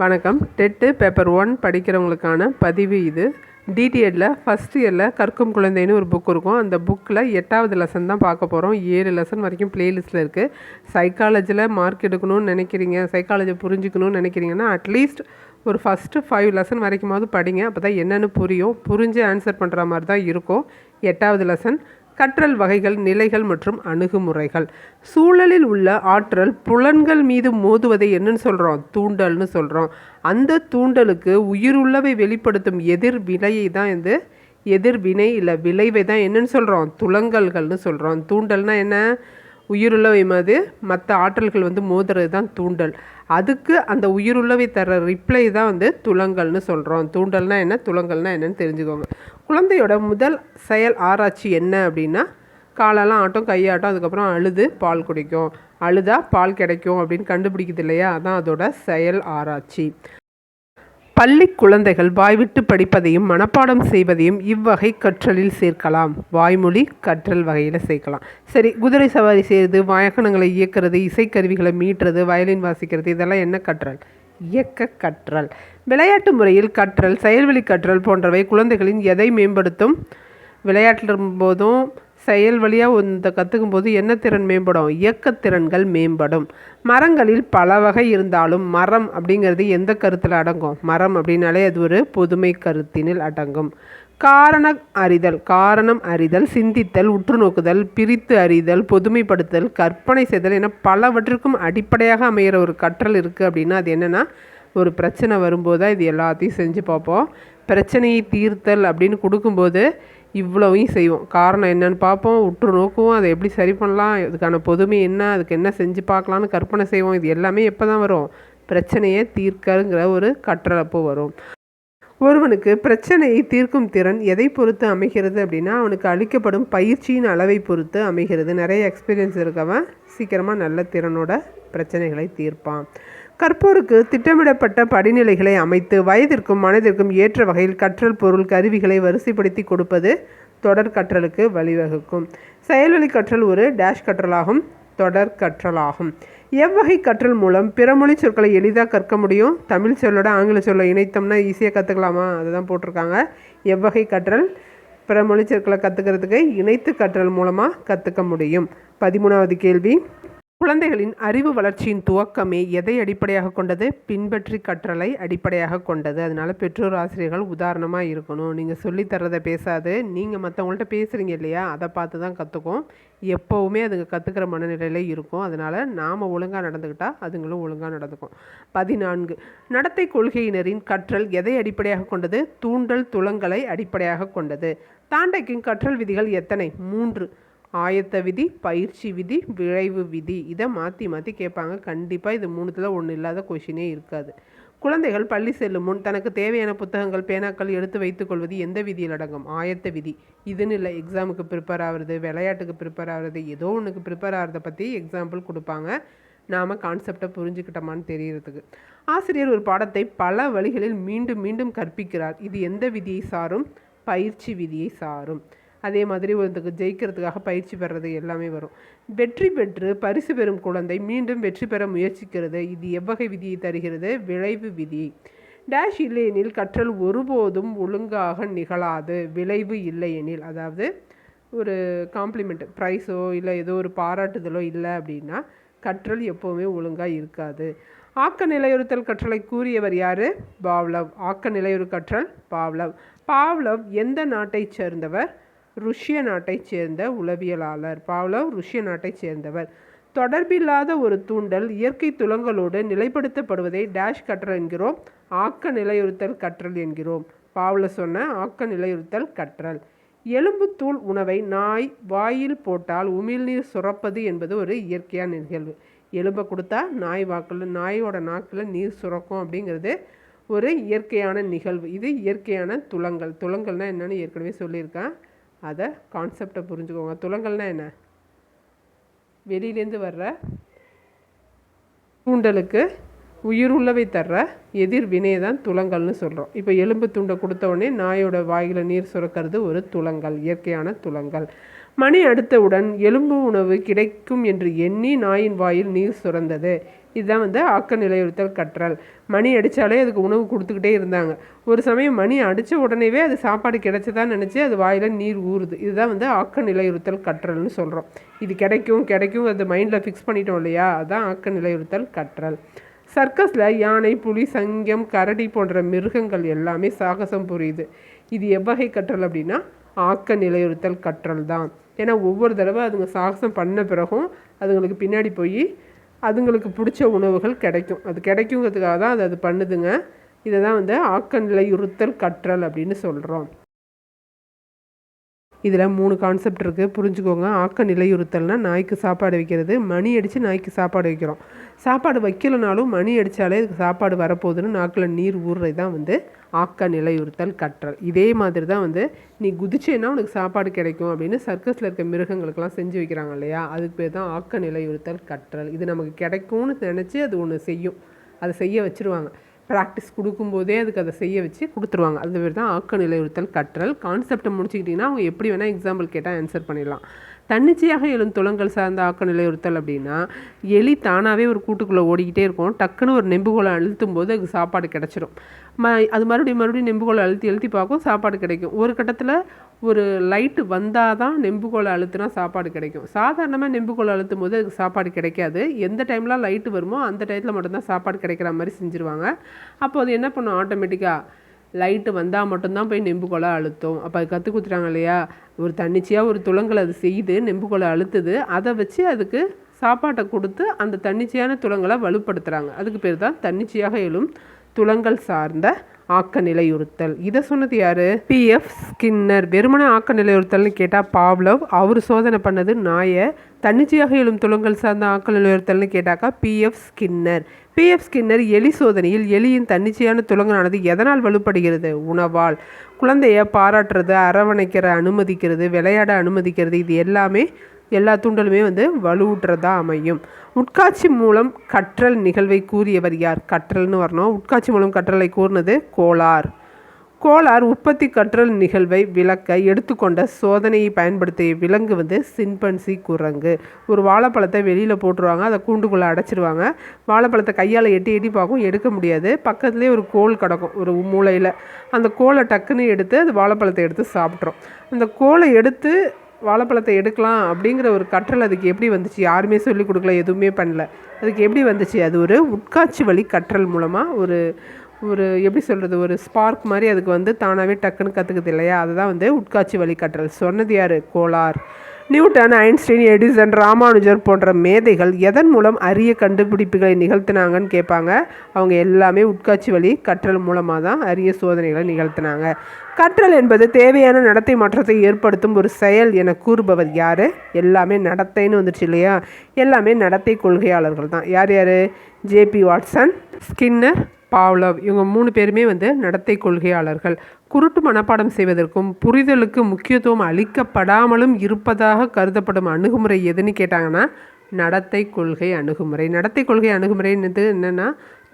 வணக்கம். TET paper 1 படிக்கிறவங்களுக்கான பதிவு இது. டிடிஎட்டில் ஃபஸ்ட் இயரில் கற்கும் குழந்தைன்னு ஒரு புக் இருக்கும். அந்த புக்கில் 8வது லெசன் தான் பார்க்க போகிறோம். 7 லெசன் வரைக்கும் ப்ளேலிஸ்ட்டில் இருக்குது. சைக்காலஜியில் மார்க் எடுக்கணும்னு நினைக்கிறீங்க, சைக்காலஜி புரிஞ்சுக்கணும்னு நினைக்கிறீங்கன்னா அட்லீஸ்ட் ஒரு ஃபஸ்ட்டு 5 லெசன் வரைக்குமாவது படிங்க. அப்போ தான் என்னென்னு புரியும், புரிஞ்சு ஆன்சர் பண்ணுற மாதிரி தான் இருக்கும். 8வது லெசன் கற்றல் வகைகள், நிலைகள் மற்றும் அணுகுமுறைகள். சூழலில் உள்ள ஆற்றல் புலன்கள் மீது மோதுவதை என்னன்னு சொல்கிறோம்? தூண்டல்னு சொல்கிறோம். அந்த தூண்டலுக்கு உயிருள்ளவை வெளிப்படுத்தும் எதிர்வினையை தான் எதிர்வினை இல்லை விளைவை தான் என்னன்னு சொல்கிறோம்? துலங்கல்கள்னு சொல்கிறோம். தூண்டல்னா என்ன? உயிருள்ளவை மாதிரி மற்ற ஆற்றல்கள் மோதுறது தான் தூண்டல். அதுக்கு அந்த உயிருள்ளவை தர ரிப்ளை தான் துலங்கல்னு சொல்கிறோம். தூண்டல்னா என்ன, துலங்கல்னா என்னன்னு தெரிஞ்சுக்கோங்க. குழந்தையோட முதல் செயல் ஆராய்ச்சி என்ன அப்படின்னா, காலெல்லாம் ஆட்டம், கையாட்டம், அதுக்கப்புறம் அழுது பால் குடிக்கும். அழுதா பால் கிடைக்கும் அப்படின்னு கண்டுபிடிக்குது இல்லையா, அதான் அதோட செயல் ஆராய்ச்சி. பள்ளி குழந்தைகள் வாய்விட்டு படிப்பதையும் மனப்பாடம் செய்வதையும் இவ்வகை கற்றலில் சேர்க்கலாம். வாய்மொழி கற்றல் வகையில் சேர்க்கலாம். சரி, குதிரை சவாரி செய்கிறது, வாகனங்களை இயக்கிறது, இசைக்கருவிகளை மீட்டுறது, வயலின் வாசிக்கிறது, இதெல்லாம் என்ன கற்றல்? இயக்க கற்றல். விளையாட்டு முறையில் கற்றல், செயல்வழி கற்றல் போன்றவை குழந்தைகளின் எதை மேம்படுத்தும்? விளையாட்டும் போதும் செயல் வழியாக கற்றுக்கும் போது என்ன திறன் மேம்படும்? இயக்கத்திறன்கள் மேம்படும். மரங்களில் பல வகை இருந்தாலும் மரம் அப்படிங்கிறது எந்த கருத்தில் அடங்கும்? மரம் அப்படின்னாலே அது ஒரு பொதுமை கருத்தினில் அடங்கும். காரணம் அறிதல், சிந்தித்தல், உற்று நோக்குதல், பிரித்து அறிதல், பொதுமைப்படுத்தல், கற்பனை செய்தல் என பலவற்றுக்கும் அடிப்படையாக அமைகிற ஒரு கற்றல் இருக்குது அப்படின்னா அது என்னென்னா, ஒரு பிரச்சனை வரும்போது தான் இது எல்லாத்தையும் செஞ்சு பார்ப்போம். பிரச்சனையை தீர்த்தல் அப்படின்னு கொடுக்கும்போது இவ்வளவையும் செய்வோம். காரணம் என்னன்னு பார்ப்போம், உற்று நோக்குவோம், அதை எப்படி சரி பண்ணலாம், இதுக்கான பொதுமை என்ன, அதுக்கு என்ன செஞ்சு பார்க்கலான்னு கற்பனை செய்வோம். இது எல்லாமே எப்போ தான் வரும்? பிரச்சனையை தீர்க்கங்கிற ஒரு கற்றலப்போ வரும். ஒருவனுக்கு பிரச்சனையை தீர்க்கும் திறன் எதை பொறுத்து அமைகிறது அப்படின்னா, அவனுக்கு அளிக்கப்படும் பயிற்சியின் அளவை பொறுத்து அமைகிறது. நிறைய எக்ஸ்பீரியன்ஸ் இருக்கவன் சீக்கிரமாக நல்ல திறனோட பிரச்சனைகளை தீர்ப்பான். கற்போருக்கு திட்டமிடப்பட்ட படிநிலைகளை அமைத்து வயதிற்கும் மனதிற்கும் ஏற்ற வகையில் கற்றல் பொருள் கருவிகளை வரிசைப்படுத்தி கொடுப்பது தொடர் கற்றலுக்கு வழிவகுக்கும். செயல்வழி கற்றல் ஒரு டேஷ் கற்றலாகும், தொடர் கற்றலாகும். எவ்வகை கற்றல் மூலம் பிற மொழி சொற்களை எளிதாக கற்க முடியும்? தமிழ் சொல்லோட ஆங்கில சொல்லை இணைத்தோம்னா ஈஸியாக கற்றுக்கலாமா? அதுதான் போட்டிருக்காங்க. எவ்வகை கற்றல் பிற மொழி சொற்களை கற்றுக்கிறதுக்கு இணைத்து கற்றல் மூலமாக கற்றுக்க முடியும். 13வது கேள்வி. குழந்தைகளின் அறிவு வளர்ச்சியின் துவக்கமே எதை அடிப்படையாக கொண்டது? பின்பற்றி கற்றலை அடிப்படையாக கொண்டது. அதனால் பெற்றோர் ஆசிரியர்கள் உதாரணமாக இருக்கணும். நீங்கள் சொல்லித்தரதை பேசாது, நீங்கள் மற்றவங்கள்ட்ட பேசுகிறீங்க இல்லையா, அதை பார்த்து தான் கற்றுக்கும். எப்போவுமே அதுங்க கற்றுக்கிற மனநிலையில் இருக்கும். அதனால் நாம் ஒழுங்காக நடந்துக்கிட்டால் அதுங்களும் ஒழுங்காக நடந்துக்கும். 14. நடத்தை கொள்கையினரின் கற்றல் எதை அடிப்படையாக கொண்டது? தூண்டல் துலங்கலை அடிப்படையாக கொண்டது. தாண்டைக்கும் கற்றல் விதிகள் எத்தனை? 3. ஆயத்த விதி, பயிற்சி விதி, விளைவு விதி. இதை மாற்றி மாற்றி கேட்பாங்க. கண்டிப்பாக இது 3ல் ஒன்று இல்லாத கொஷினே இருக்காது. குழந்தைகள் பள்ளி செல்லும் முன் தனக்கு தேவையான புத்தகங்கள், பேனாக்கள் எடுத்து வைத்துக்கொள்வது எந்த விதியில் அடங்கும்? ஆயத்த விதி. இதுன்னு இல்லை, எக்ஸாமுக்கு ப்ரிப்பேர் ஆகிறது, விளையாட்டுக்கு ப்ரிப்பேர் ஆகிறது, ஏதோ ஒன்றுக்கு ப்ரிப்பேர் ஆகிறத பற்றி எக்ஸாம்பிள் கொடுப்பாங்க. நாம் கான்செப்டை புரிஞ்சுக்கிட்டோமான்னு தெரியறதுக்கு. ஆசிரியர் ஒரு பாடத்தை பல வழிகளில் மீண்டும் மீண்டும் கற்பிக்கிறார். இது எந்த விதியை சாரும்? பயிற்சி விதியை சாரும். அதே மாதிரி ஒருத்தருக்கு ஜெயிக்கிறதுக்காக பயிற்சி பெறுறது எல்லாமே வரும். வெற்றி பெற்று பரிசு பெறும் குழந்தை மீண்டும் வெற்றி பெற முயற்சிக்கிறது. இது எவ்வகை விதியை தருகிறது? விளைவு விதி. டேஷ் இல்லையெனில் கற்றல் ஒருபோதும் ஒழுங்காக நிகழாது. விளைவு இல்லையெனில், அதாவது ஒரு காம்ப்ளிமெண்ட், ப்ரைஸோ இல்லை ஏதோ ஒரு பாராட்டுதலோ இல்லை அப்படின்னா கற்றல் எப்போவுமே ஒழுங்காக இருக்காது. ஆக்க நிலையுறுத்தல் கற்றலை கூறியவர் யார்? பாவ்லவ். ஆக்க நிலையுறு கற்றல் பாவ்லவ். பாவ்லவ் எந்த நாட்டை சேர்ந்தவர்? ருஷ்ய நாட்டைச் சேர்ந்த உளவியலாளர். பாவ்லவ் ருஷ்ய நாட்டைச் சேர்ந்தவர். தொடர்பில்லாத ஒரு தூண்டல் இயற்கை துலங்களோடு நிலைப்படுத்தப்படுவதை டேஷ் கற்றல் என்கிறோம், ஆக்க நிலையுறுத்தல் கற்றல் என்கிறோம். பாவ்லவ் சொன்ன ஆக்க நிலையுறுத்தல் கற்றல். எலும்பு தூள் உணவை நாய் வாயில் போட்டால் உமிழ்நீர் சுரப்பது என்பது ஒரு இயற்கையான நிகழ்வு. எலும்பை கொடுத்தா நாயோட நாக்கில் நீர் சுரக்கும் அப்படிங்கிறது ஒரு இயற்கையான நிகழ்வு. இது இயற்கையான துலங்கள். துலங்கள்னால் என்னென்னு ஏற்கனவே சொல்லியிருக்கேன். அதை கான்செப்டை புரிஞ்சுக்கோங்க. துலங்கள்னா என்ன? வெளியிலேருந்து வர்ற தூண்டலுக்கு உயிருள்ளவை தர்ற எதிர்வினையை தான் துலங்கல்னு சொல்கிறோம். இப்போ எலும்பு துண்டை கொடுத்த உடனே நாயோட வாயில் நீர் சுரக்கிறது ஒரு துலங்கல், இயற்கையான துலங்கல். மணி அடித்தவுடன் எலும்பு உணவு கிடைக்கும் என்று எண்ணி நாயின் வாயில் நீர் சுரந்தது. இதுதான் வந்து ஆக்க நிலையுறுத்தல் கற்றல். மணி அடித்தாலே அதுக்கு உணவு கொடுத்துக்கிட்டே இருந்தாங்க. ஒரு சமயம் மணி அடித்த உடனேவே அது சாப்பாடு கிடைச்சதான்னு நினச்சி அது வாயில் நீர் ஊறுது. இதுதான் வந்து ஆக்க நிலையுறுத்தல் கற்றல்னு சொல்கிறோம். இது கிடைக்கும் அது மைண்டில் ஃபிக்ஸ் பண்ணிட்டோம் இல்லையா, அதுதான் ஆக்க நிலையுறுத்தல் கற்றல். சர்க்கஸில் யானை, புலி, சங்கம், கரடி போன்ற மிருகங்கள் எல்லாமே சாகசம் புரியுது. இது எவ்வகை கற்றல் அப்படின்னா ஆக்க நிலையுறுத்தல் கற்றல் தான். ஏன்னா ஒவ்வொரு தடவை அதுங்க சாகசம் பண்ண பிறகும் அதுங்களுக்கு பின்னாடி போய் அதுங்களுக்கு பிடிச்ச உணவுகள் கிடைக்கும். அது கிடைக்குங்கிறதுக்காக தான் அது பண்ணுதுங்க. இதை தான் வந்து ஆக்க நிலையுறுத்தல் கற்றல் அப்படின்னு சொல்கிறோம். இதில் 3 கான்செப்ட் இருக்குது, புரிஞ்சுக்கோங்க. ஆக்க நிலையுறுத்தல்னால் நாய்க்கு சாப்பாடு வைக்கிறது. மணி அடித்து நாய்க்கு சாப்பாடு வைக்கிறோம். சாப்பாடு வைக்கலைனாலும் மணி அடித்தாலே அதுக்கு சாப்பாடு வரப்போகுதுன்னு நாக்கில் நீர் ஊறுறது தான் வந்து ஆக்க நிலையுறுத்தல் கற்றல். இதே மாதிரி தான் வந்து நீ குதிச்சேன்னா உனக்கு சாப்பாடு கிடைக்கும் அப்படின்னு சர்க்கஸில் இருக்க மிருகங்களுக்கெல்லாம் செஞ்சு வைக்கிறாங்க இல்லையா, அதுக்கு பேர் தான் ஆக்க நிலையுறுத்தல் கற்றல். இது நமக்கு கிடைக்கும்னு நினச்சி அது ஒன்று செய்யும், அதை செய்ய வச்சுருவாங்க. ப்ராக்டிஸ் கொடுக்கும்போதே அதுக்கு அதை செய்ய வச்சு கொடுத்துருவாங்க. அது பேர் தான் ஆக்க நிலையுறுத்தல் கற்றல். கான்செப்டை முடிச்சுக்கிட்டிங்கன்னா அவங்க எப்படி வேணால் எக்ஸாம்பிள் கேட்டால் ஆன்சர் பண்ணிடலாம். தன்னிச்சையாக எழும் துலங்கல் சார்ந்த ஆக்க நிலையுறுத்தல் அப்படின்னா எலி தானாகவே ஒரு கூட்டுக்குள்ளே ஓடிக்கிட்டே இருக்கும். டக்குன்னு ஒரு நெம்புகோலை அழுத்தும் போது அதுக்கு சாப்பாடு கிடச்சிரும். அது மறுபடியும் நெம்புகோலை அழுத்தி பார்க்கும், சாப்பாடு கிடைக்கும். ஒரு கட்டத்தில் ஒரு லைட்டு வந்தால் தான் நெம்புகோலை அழுத்தினா சாப்பாடு கிடைக்கும். சாதாரணமாக நெம்புகோலை அழுத்தும் போது அதுக்கு சாப்பாடு கிடைக்காது. எந்த டைம்லாம் லைட்டு வருமோ அந்த டயத்தில் மட்டும்தான் சாப்பாடு கிடைக்கிற மாதிரி செஞ்சுருவாங்க. அப்போ அது என்ன பண்ணும், ஆட்டோமேட்டிக்காக லைட்டு வந்தால் மட்டும்தான் போய் நெம்புகோலை அழுத்தும். அப்போ அது கற்றுக் கொடுத்துட்டாங்க இல்லையா, ஒரு தன்னிச்சையாக ஒரு துலங்கல் அது செய்து நெம்புகோலை அழுத்துது, அதை வச்சு அதுக்கு சாப்பாட்டை கொடுத்து அந்த தன்னிச்சையான துலங்களை வலுப்படுத்துகிறாங்க. அதுக்கு பேர் தான் தன்னிச்சையாக எழும் துலங்கல் சார்ந்த ஆக்க நிலையுறுத்தல். இதை சொன்னது யார்? P.F. ஸ்கின்னர். வெறுமன ஆக்க நிலையுறுத்தல்னு கேட்டால் பாவ்லவ், அவர் சோதனை பண்ணது நாயை. தன்னிச்சையாக எழும் துலங்கல் சார்ந்த ஆக்க நிலையுறுத்தல்னு கேட்டாக்கா P.F. ஸ்கின்னர். P.F. ஸ்கின்னர் எலி சோதனையில் எலியின் தன்னிச்சையான துலங்கலானது எதனால் வலுப்படுகிறது? உணவால். குழந்தைய பாராட்டுறது, அரவணைக்கிற அனுமதிக்கிறது, விளையாட அனுமதிக்கிறது, இது எல்லாமே எல்லா தூண்டலுமே வந்து வலுவுற்றதாக அமையும். உட்காட்சி மூலம் கற்றல் நிகழ்வை கூறியவர் யார்? கற்றல்னு வரணும். உட்காட்சி மூலம் கற்றலை கூறினது கோலார். கோலார் உற்பத்தி கற்றல் நிகழ்வை விளக்க எடுத்துக்கொண்ட சோதனையை பயன்படுத்திய விலங்கு வந்து சிம்பன்சி குரங்கு. ஒரு வாழைப்பழத்தை வெளியில் போட்டுருவாங்க, அதை கூண்டுக்குள்ளே அடைச்சிருவாங்க. வாழைப்பழத்தை கையால் எட்டி பார்க்கும், எடுக்க முடியாது. பக்கத்துலேயே ஒரு கோல் கிடக்கும் ஒரு மூலையில். அந்த கோலை டக்குன்னு எடுத்து அது வாழைப்பழத்தை எடுத்து சாப்பிட்றோம். அந்த கோலை எடுத்து வாழைப்பழத்தை எடுக்கலாம் அப்படிங்கிற ஒரு கற்றல் அதுக்கு எப்படி வந்துச்சு? யாருமே சொல்லிக் கொடுக்கல, எதுவுமே பண்ணல. அதுக்கு எப்படி வந்துச்சு? அது ஒரு உட்காட்சி வழி கற்றல் மூலமாக ஒரு எப்படி சொல்கிறது, ஒரு ஸ்பார்க் மாதிரி அதுக்கு வந்து தானாகவே டக்குன்னு கற்றுக்குது இல்லையா, அதுதான் வந்து உட்காட்சி வழி கற்றல். சொன்னது யார்? Kolar. Newton, Einstein, Edison, Ramanujar போன்ற மேதைகள் எதன் மூலம் அரிய கண்டுபிடிப்புகளை நிகழ்த்தினாங்கன்னு கேட்பாங்க. அவங்க எல்லாமே உட்காட்சி வழி கற்றல் மூலமாக தான் அரிய சோதனைகளை நிகழ்த்தினாங்க. கற்றல் என்பது தேவையான நடத்தை மாற்றத்தை ஏற்படுத்தும் ஒரு செயல் என கூறுபவர் யார்? எல்லாமே நடத்தைன்னு வந்துச்சு இல்லையா, எல்லாமே நடத்தை கொள்கையாளர்கள் தான். யார் யார்? J B Watson, Skinner, Pavlov. இவங்க 3 பேருமே வந்து நடத்தை கொள்கையாளர்கள். குருட்டு மனப்பாடம் செய்வதற்கும் புரிதலுக்கு முக்கியத்துவம் அளிக்கப்படாமலும் இருப்பதாக கருதப்படும் அணுகுமுறை எதுன்னு கேட்டாங்கன்னா நடத்தை கொள்கை அணுகுமுறை. நடத்தை கொள்கை அணுகுமுறைன்றது என்னென்னா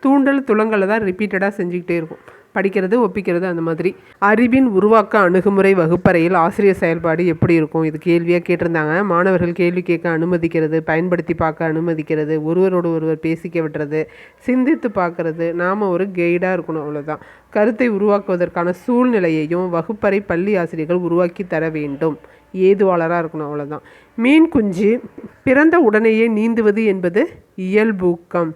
தூண்டல் துலங்களை தான் ரிப்பீட்டடாக செஞ்சுக்கிட்டே இருக்கும். படிக்கிறது, ஒப்பிக்கிறது, அந்த மாதிரி. அறிவின் உருவாக்க அணுகுமுறை வகுப்பறையில் ஆசிரியர் செயல்பாடு எப்படி இருக்கும்? இது கேள்வியாக கேட்டிருந்தாங்க. மாணவர்கள் கேள்வி கேட்க அனுமதிக்கிறது, பயன்படுத்தி பார்க்க அனுமதிக்கிறது, ஒருவரோடு ஒருவர் பேசிக்க விடுறது, சிந்தித்து பார்க்கறது, நாம் ஒரு கைடாக இருக்கணும், அவ்வளோதான். கருத்தை உருவாக்குவதற்கான சூழ்நிலையையும் வகுப்பறை பள்ளி ஆசிரியர்கள் உருவாக்கி தர வேண்டும். ஏதுவாளராக இருக்கணும், அவ்வளோதான். மீன் குஞ்சு பிறந்த உடனேயே நீந்துவது என்பது இயல்பூக்கம்,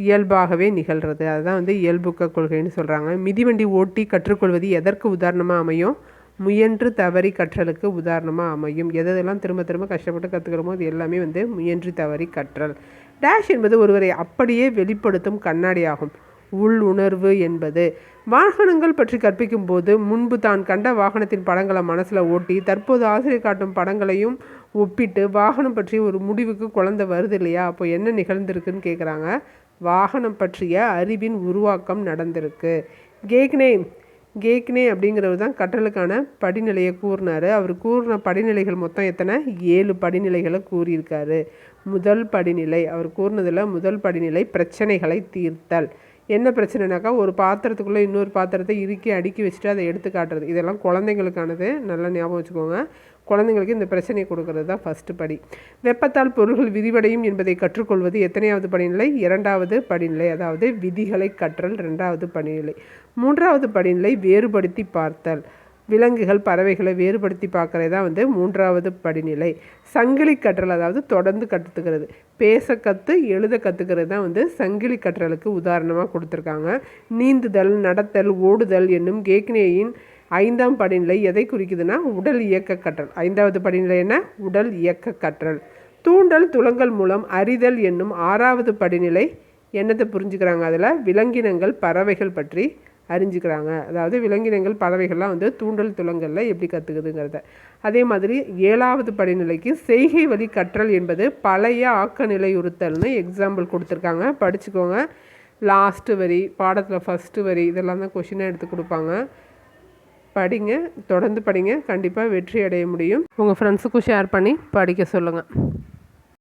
இயல்பாகவே நிகழ்கிறது. அதுதான் வந்து இயல்பூக்க கொள்கைன்னு சொல்கிறாங்க. மிதிவண்டி ஓட்டி கற்றுக்கொள்வது எதற்கு உதாரணமாக அமையும்? முயன்று தவறி கற்றலுக்கு உதாரணமாக அமையும். எதெல்லாம் திரும்ப திரும்ப கஷ்டப்பட்டு கற்றுக்கிறோமோ அது எல்லாமே வந்து முயன்று தவறி கற்றல். டேஷ் என்பது ஒருவரை அப்படியே வெளிப்படுத்தும் கண்ணாடியாகும். உள் உணர்வு என்பது வாகனங்கள் பற்றி கற்பிக்கும் போது முன்பு தான் கண்ட வாகனத்தின் படங்களை மனசில் ஓட்டி தற்போது ஆசிரியர் காட்டும் படங்களையும் ஒப்பிட்டு வாகனம் பற்றி ஒரு முடிவுக்கு குழந்தை வருது இல்லையா, அப்போ என்ன நிகழ்ந்திருக்குன்னு கேட்குறாங்க. வாகனம் பற்றிய அறிவின் உருவாக்கம் நடந்திருக்கு. கேக்னே அப்படிங்கிறவர் தான் கற்றலுக்கான படிநிலையை கூறினார். அவர் கூறின படிநிலைகள் மொத்தம் எத்தனை? 7 படிநிலைகளை கூறியிருக்காரு. முதல் படிநிலை அவர் கூறினதில் முதல் படிநிலை பிரச்சனைகளை தீர்த்தல். என்ன பிரச்சனைனாக்கா ஒரு பாத்திரத்துக்குள்ளே இன்னொரு பாத்திரத்தை இறுக்கி அடுக்கி வச்சுட்டு அதை எடுத்து காட்டுறது. இதெல்லாம் குழந்தைங்களுக்கானது, நல்லா ஞாபகம் வச்சுக்கோங்க. குழந்தைங்களுக்கு இந்த பிரச்சனையை கொடுக்கறது தான் ஃபஸ்ட்டு படி. வெப்பத்தால் பொருள்கள் விரிவடையும் என்பதை கற்றுக்கொள்வது எத்தனையாவது படிநிலை? 2வது படிநிலை. அதாவது விதிகளை கற்றல் 2வது படிநிலை. 3வது படிநிலை வேறுபடுத்தி பார்த்தல். விலங்குகள் பறவைகளை வேறுபடுத்தி பார்க்கறது தான் 3வது படிநிலை. சங்கிலி கற்றல், அதாவது தொடர்ந்து கற்றுக்கிறது. பேச கற்று எழுத கற்றுக்கிறது தான் சங்கிலி கற்றலுக்கு உதாரணமாக கொடுத்துருக்காங்க. நீந்துதல், நடத்தல், ஓடுதல் என்னும் கேக்னேயின் 5ஆம் படிநிலை எதை குறிக்குதுன்னா உடல் இயக்க கற்றல். 5வது படிநிலை என்ன? உடல் இயக்க கற்றல். தூண்டல் துலங்கல் மூலம் அறிதல் என்னும் 6வது படிநிலை என்னத்தை புரிஞ்சுக்கிறாங்க? அதில் விலங்கினங்கள் பறவைகள் பற்றி அறிஞ்சிக்கிறாங்க. அதாவது விலங்கினங்கள் பறவைகள்லாம் தூண்டல் துலங்கலில் எப்படி கற்றுக்குதுங்கிறத. அதே மாதிரி 7வது படிநிலைக்கு செய்கை வழி கற்றல் என்பது பழைய ஆக்க நிலையுறுத்தல்னு எக்ஸாம்பிள் கொடுத்துருக்காங்க, படிச்சுக்கோங்க. லாஸ்ட்டு வரி, பாடத்தில் ஃபஸ்ட்டு வரி, இதெல்லாம் தான் கொஷினாக எடுத்து கொடுப்பாங்க. படிங்க, தொடர்ந்து படிங்க, கண்டிப்பாக வெற்றி அடைய முடியும். உங்கள் ஃப்ரெண்ட்ஸுக்கும் ஷேர் பண்ணி படிக்க சொல்லுங்கள்.